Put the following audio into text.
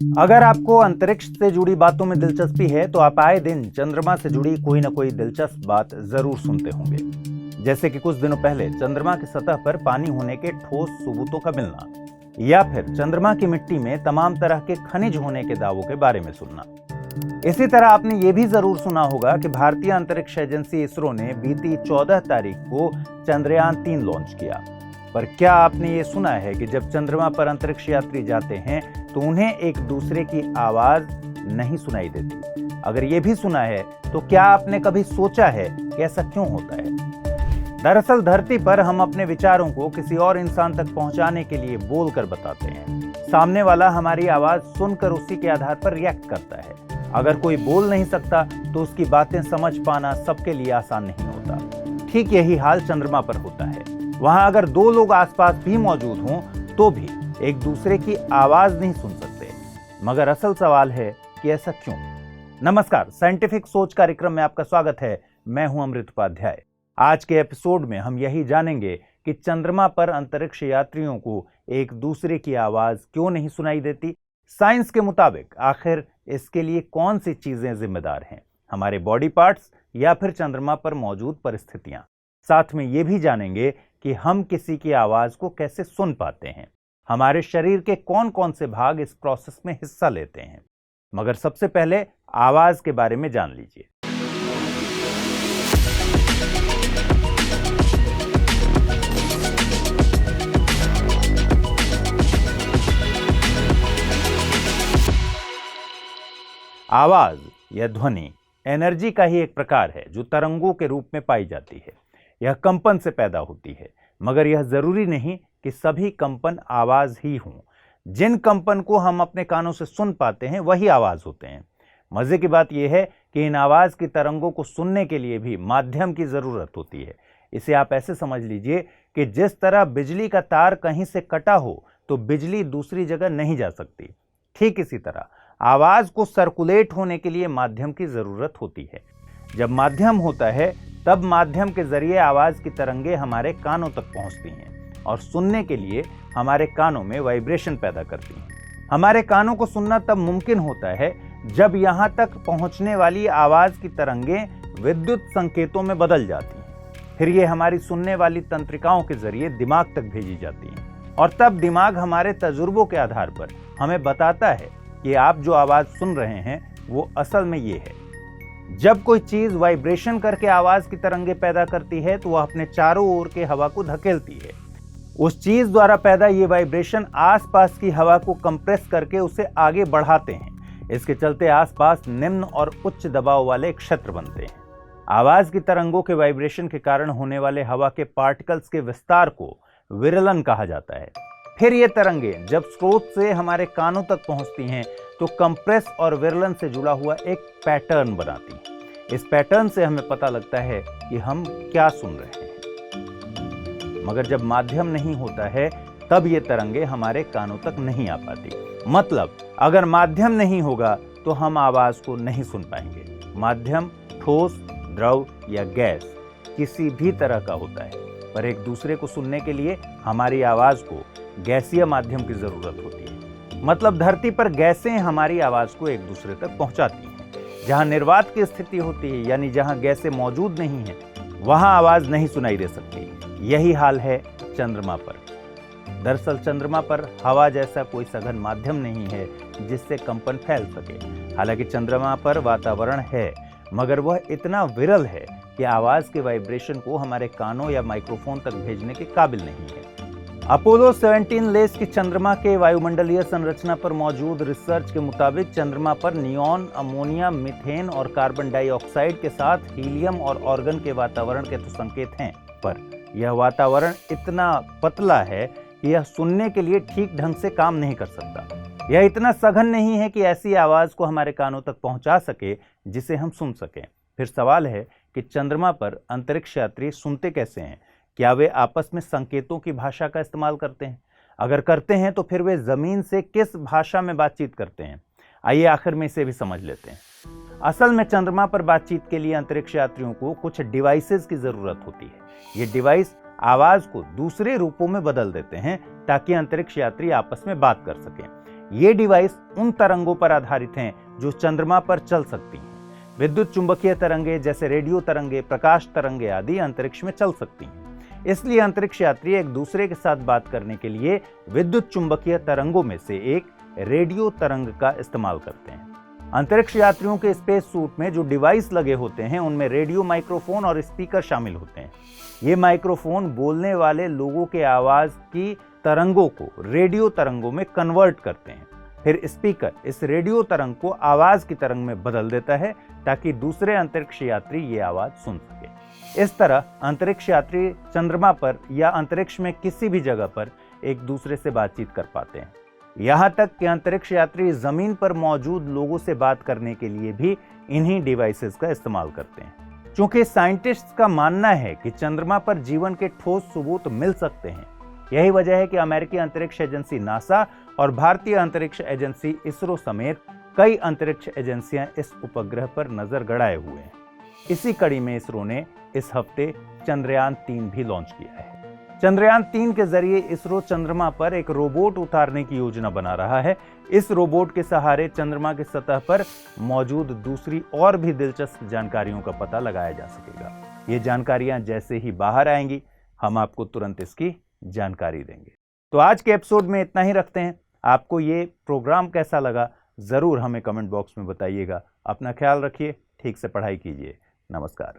अगर आपको अंतरिक्ष से जुड़ी बातों में दिलचस्पी है तो आप आए दिन चंद्रमा से जुड़ी कोई ना कोई दिलचस्प बात जरूर सुनते होंगे। जैसे कि कुछ दिनों पहले चंद्रमा की सतह पर पानी होने के ठोस सबूतों का मिलना, या फिर चंद्रमा की मिट्टी में तमाम तरह के खनिज होने के दावों के बारे में सुनना। इसी तरह आपने ये भी जरूर सुना होगा कि भारतीय अंतरिक्ष एजेंसी इसरो ने बीती 14 तारीख को चंद्रयान 3 लॉन्च किया। पर क्या आपने ये सुना है कि जब चंद्रमा पर अंतरिक्ष यात्री जाते हैं तो उन्हें एक दूसरे की आवाज नहीं सुनाई देती? अगर ये भी सुना है तो क्या आपने कभी सोचा है कि ऐसा क्यों होता है? दरअसल धरती पर हम अपने विचारों को किसी और इंसान तक पहुंचाने के लिए बोलकर बताते हैं। सामने वाला हमारी आवाज सुनकर उसी के आधार पर रिएक्ट करता है। अगर कोई बोल नहीं सकता तो उसकी बातें समझ पाना सबके लिए आसान नहीं होता। ठीक यही हाल चंद्रमा पर होता है। वहां अगर दो लोग आसपास भी मौजूद हों तो भी एक दूसरे की आवाज नहीं सुन सकते। मगर असल सवाल है कि ऐसा क्यों? नमस्कार, साइंटिफिक सोच कार्यक्रम में आपका स्वागत है। मैं हूं अमृत उपाध्याय। आज के एपिसोड में हम यही जानेंगे कि चंद्रमा पर अंतरिक्ष यात्रियों को एक दूसरे की आवाज क्यों नहीं सुनाई देती। साइंस के मुताबिक आखिर इसके लिए कौन सी चीजें जिम्मेदार हैं, हमारे बॉडी पार्ट्स या फिर चंद्रमा पर मौजूद परिस्थितियां। साथ में ये भी जानेंगे कि हम किसी की आवाज को कैसे सुन पाते हैं, हमारे शरीर के कौन कौन से भाग इस प्रोसेस में हिस्सा लेते हैं। मगर सबसे पहले आवाज के बारे में जान लीजिए। आवाज या ध्वनि एनर्जी का ही एक प्रकार है जो तरंगों के रूप में पाई जाती है। यह कंपन से पैदा होती है, मगर यह जरूरी नहीं कि सभी कंपन आवाज ही हों। जिन कंपन को हम अपने कानों से सुन पाते हैं वही आवाज होते हैं। मजे की बात यह है कि इन आवाज की तरंगों को सुनने के लिए भी माध्यम की जरूरत होती है। इसे आप ऐसे समझ लीजिए कि जिस तरह बिजली का तार कहीं से कटा हो तो बिजली दूसरी जगह नहीं जा सकती, ठीक इसी तरह आवाज को सर्कुलेट होने के लिए माध्यम की जरूरत होती है। जब माध्यम होता है तब माध्यम के जरिए आवाज की तरंगे हमारे कानों तक पहुंचती हैं और सुनने के लिए हमारे कानों में वाइब्रेशन पैदा करती हैं। हमारे कानों को सुनना तब मुमकिन होता है जब यहां तक पहुंचने वाली आवाज की तरंगे विद्युत संकेतों में बदल जाती हैं। फिर ये हमारी सुनने वाली तंत्रिकाओं के जरिए दिमाग तक भेजी जाती हैं और तब दिमाग हमारे तजुर्बों के आधार पर हमें बताता है कि आप जो आवाज सुन रहे हैं वो असल में ये है। जब कोई चीज वाइब्रेशन करके आवाज की तरंगे पैदा करती है तो वह अपने चारों ओर के हवा को धकेलती है। उस चीज द्वारा पैदा ये वाइब्रेशन आसपास की हवा को कंप्रेस करके उसे आगे बढ़ाते हैं। इसके चलते आसपास निम्न और उच्च दबाव वाले क्षेत्र बनते हैं। आवाज की तरंगों के वाइब्रेशन के कारण होने वाले हवा के पार्टिकल्स के विस्तार को विरलन कहा जाता है। फिर ये तरंगे जब स्रोत से हमारे कानों तक पहुंचती हैं तो कंप्रेस और विरलन से जुड़ा हुआ एक पैटर्न बनाती हैं। इस पैटर्न से हमें पता लगता है कि हम क्या सुन रहे हैं। मगर जब माध्यम नहीं होता है तब ये तरंगे हमारे कानों तक नहीं आ पाती। मतलब अगर माध्यम नहीं होगा तो हम आवाज को नहीं सुन पाएंगे। माध्यम ठोस, द्रव या गैस किसी भी तरह का होता है, पर एक दूसरे को सुनने के लिए हमारी आवाज को गैसीय माध्यम की जरूरत होती है। मतलब धरती पर गैसें हमारी आवाज को एक दूसरे तक पहुंचाती हैं। जहां निर्वात की स्थिति होती है, यानी जहां गैसें मौजूद नहीं है, वहां आवाज नहीं सुनाई दे सकती। यही हाल है चंद्रमा पर। दरअसल चंद्रमा पर हवा जैसा कोई सघन माध्यम नहीं है जिससे कंपन फैल सके। हालांकि चंद्रमा पर वातावरण है, मगर वह इतना विरल है कि आवाज के वाइब्रेशन को हमारे कानों या माइक्रोफोन तक भेजने के काबिल नहीं है। अपोलो 17 लेस की चंद्रमा के वायुमंडलीय संरचना पर मौजूद रिसर्च के मुताबिक चंद्रमा पर नियॉन, अमोनिया, मीथेन और कार्बन डाइऑक्साइड के साथ हीलियम और ऑर्गन के वातावरण के तो संकेत हैं, पर यह वातावरण इतना पतला है कि यह सुनने के लिए ठीक ढंग से काम नहीं कर सकता। यह इतना सघन नहीं है कि ऐसी आवाज को हमारे कानों तक पहुंचा सके जिसे हम सुन सकें। फिर सवाल है कि चंद्रमा पर अंतरिक्ष यात्री सुनते कैसे हैं? क्या वे आपस में संकेतों की भाषा का इस्तेमाल करते हैं? अगर करते हैं तो फिर वे जमीन से किस भाषा में बातचीत करते हैं? आइए आखिर में इसे भी समझ लेते हैं। असल में चंद्रमा पर बातचीत के लिए अंतरिक्ष यात्रियों को कुछ डिवाइसेस की जरूरत होती है। ये डिवाइस आवाज को दूसरे रूपों में बदल देते हैं ताकि अंतरिक्ष यात्री आपस में बात कर सकें। ये डिवाइस उन तरंगों पर आधारित हैं जो चंद्रमा पर चल सकती हैं। विद्युत चुंबकीय तरंगे जैसे रेडियो तरंगे, प्रकाश तरंगे आदि अंतरिक्ष में चल सकती हैं। इसलिए अंतरिक्ष यात्री एक दूसरे के साथ बात करने के लिए विद्युत चुंबकीय तरंगों में से एक रेडियो तरंग का इस्तेमाल करते हैं। अंतरिक्ष यात्रियों के स्पेस सूट में जो डिवाइस लगे होते हैं उनमें रेडियो माइक्रोफोन और स्पीकर शामिल होते हैं। ये माइक्रोफोन बोलने वाले लोगों के आवाज की तरंगों को रेडियो तरंगों में कन्वर्ट करते हैं। फिर स्पीकर इस रेडियो तरंग को आवाज की तरंग में बदल देता है ताकि दूसरे अंतरिक्ष यात्री ये आवाज सुन सके। इस तरह अंतरिक्ष यात्री चंद्रमा पर या अंतरिक्ष में किसी भी जगह पर एक दूसरे से बातचीत कर पाते हैं। यहाँ तक कि अंतरिक्ष यात्री जमीन पर मौजूद लोगों से बात करने के लिए भी इन्हीं डिवाइसेस का इस्तेमाल करते हैं। चूंकि साइंटिस्ट्स का मानना है कि चंद्रमा पर जीवन के ठोस सबूत मिल सकते हैं, यही वजह है कि अमेरिकी अंतरिक्ष एजेंसी नासा और भारतीय अंतरिक्ष एजेंसी इसरो समेत कई अंतरिक्ष एजेंसियां इस उपग्रह पर नजर गड़ाए हुए हैं। इसी कड़ी में इसरो ने इस हफ्ते चंद्रयान 3 भी लॉन्च किया है। चंद्रयान 3 के जरिए इसरो चंद्रमा पर एक रोबोट उतारने की योजना बना रहा है। इस रोबोट के सहारे चंद्रमा की सतह पर मौजूद दूसरी और भी दिलचस्प जानकारियों का पता लगाया जा सकेगा। ये जानकारियां जैसे ही बाहर आएंगी हम आपको तुरंत इसकी जानकारी देंगे। तो आज के एपिसोड में इतना ही रखते हैं। आपको ये प्रोग्राम कैसा लगा जरूर हमें कमेंट बॉक्स में बताइएगा। अपना ख्याल रखिए, ठीक से पढ़ाई कीजिए। नमस्कार।